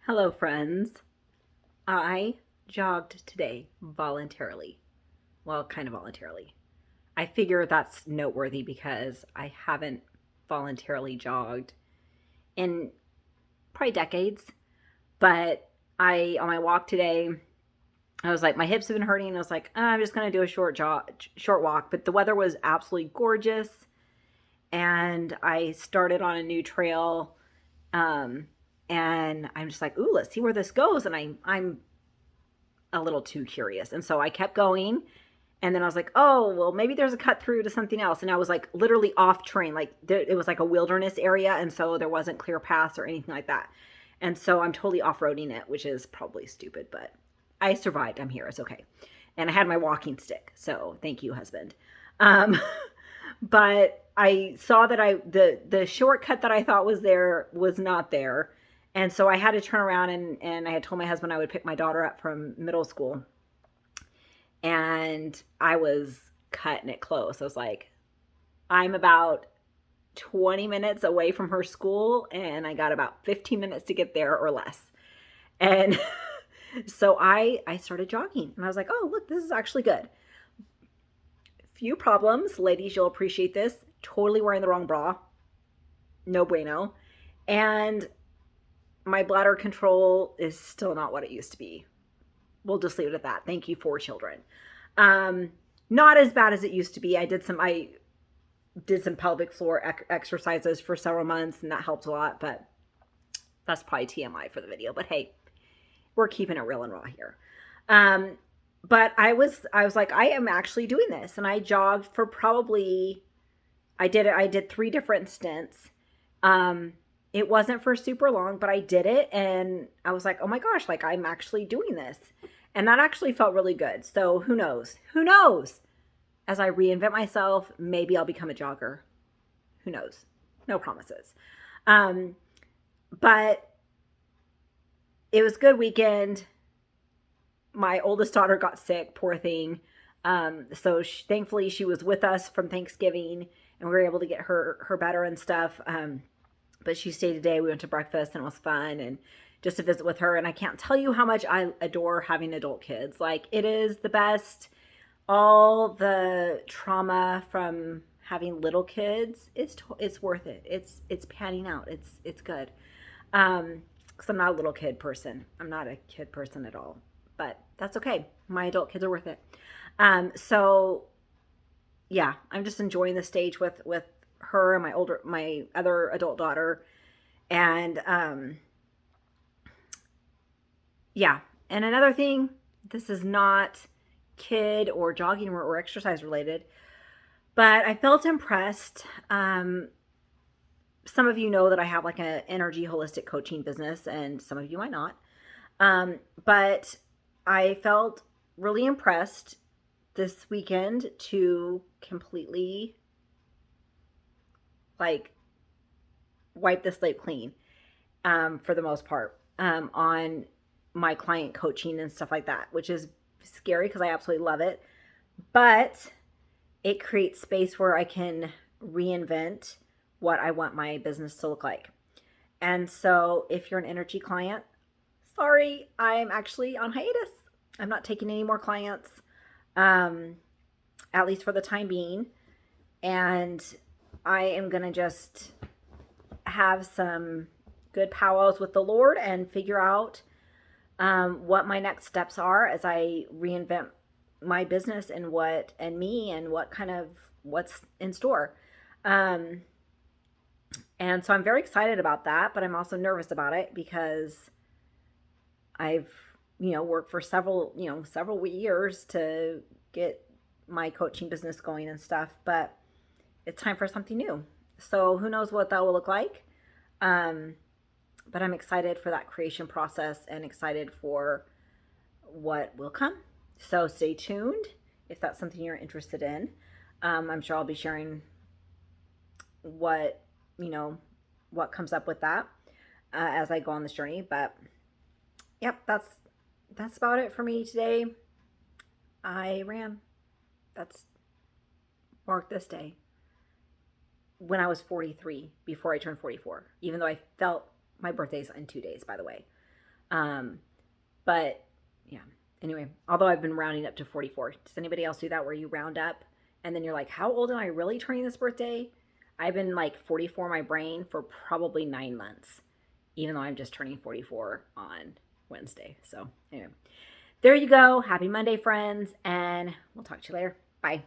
Hello, friends. I jogged today voluntarily. Well, kind of voluntarily. I figure that's noteworthy because I haven't voluntarily jogged in probably decades. But on my walk today, I was like, my hips have been hurting. And I was like, I'm just going to do a short walk. But the weather was absolutely gorgeous. And I started on a new trail. Um, and I'm just like, ooh, let's see where this goes. And I'm a little too curious. And so I kept going. And then I was like, oh, well, maybe there's a cut through to something else. And I was like literally off train. Like it was like a wilderness area. And so there wasn't clear paths or anything like that. And so I'm totally off roading it, which is probably stupid, but I survived. I'm here. It's okay. And I had my walking stick. So thank you, husband. Um, but I saw that the shortcut that I thought was there was not there. And so I had to turn around and I had told my husband I would pick my daughter up from middle school. And I was cutting it close. I was like, I'm about 20 minutes away from her school and I got about 15 minutes to get there or less. And so I started jogging and I was like, oh, look, this is actually good. Few problems. Ladies, you'll appreciate this. Totally wearing the wrong bra. No bueno. And my bladder control is still not what it used to be. We'll just leave it at that. Thank you for children. Um, Not as bad as it used to be. I did some pelvic floor exercises for several months and that helped a lot, but that's probably TMI for the video. But hey, we're keeping it real and raw here. Um, but I was like, I am actually doing this, and I jogged for probably I did 3 different stints. Um, it wasn't for super long, but I did it, and I was like, oh my gosh, like I'm actually doing this, and that actually felt really good. So who knows? Who knows? As I reinvent myself, maybe I'll become a jogger. Who knows? No promises. Um, but it was a good weekend. My oldest daughter got sick, poor thing. Thankfully she was with us from Thanksgiving and we were able to get her better and stuff. But she stayed today. We went to breakfast and it was fun and just to visit with her. And I can't tell you how much I adore having adult kids. Like it is the best. All the trauma from having little kids, it's worth it. It's panning out. It's good. Because I'm not a little kid person. I'm not a kid person at all. But that's okay. My adult kids are worth it. So yeah, I'm just enjoying the stage with her and my other adult daughter, and yeah. And another thing, this is not kid or jogging or exercise related, but I felt impressed. Some of you know that I have like an energy holistic coaching business, and some of you might not. But I felt really impressed this weekend to completely like wipe the slate clean, for the most part, on my client coaching and stuff like that, which is scary because I absolutely love it. But it creates space where I can reinvent what I want my business to look like. And so if you're an energy client, sorry, I'm actually on hiatus. I'm not taking any more clients, um, at least for the time being. And I am going to just have some good powwows with the Lord and figure out what my next steps are as I reinvent my business and me and what's in store. Um, and so I'm very excited about that, but I'm also nervous about it because I've, worked for several years to get my coaching business going and stuff, but it's time for something new. So who knows what that will look like. Um, but I'm excited for that creation process and excited for what will come. So stay tuned if that's something you're interested in. I'm sure I'll be sharing what, you know, what comes up with that as I go on this journey. But yep, that's about it for me today. I ran. That's marked this day when I was 43 before I turned 44, even though I felt my birthday's in 2 days, by the way. But yeah, anyway, although I've been rounding up to 44. Does anybody else do that where you round up and then you're like, how old am I really turning this birthday? I've been like 44 in my brain for probably 9 months, even though I'm just turning 44 on Wednesday. So anyway, there you go. Happy Monday, friends, and we'll talk to you later. Bye.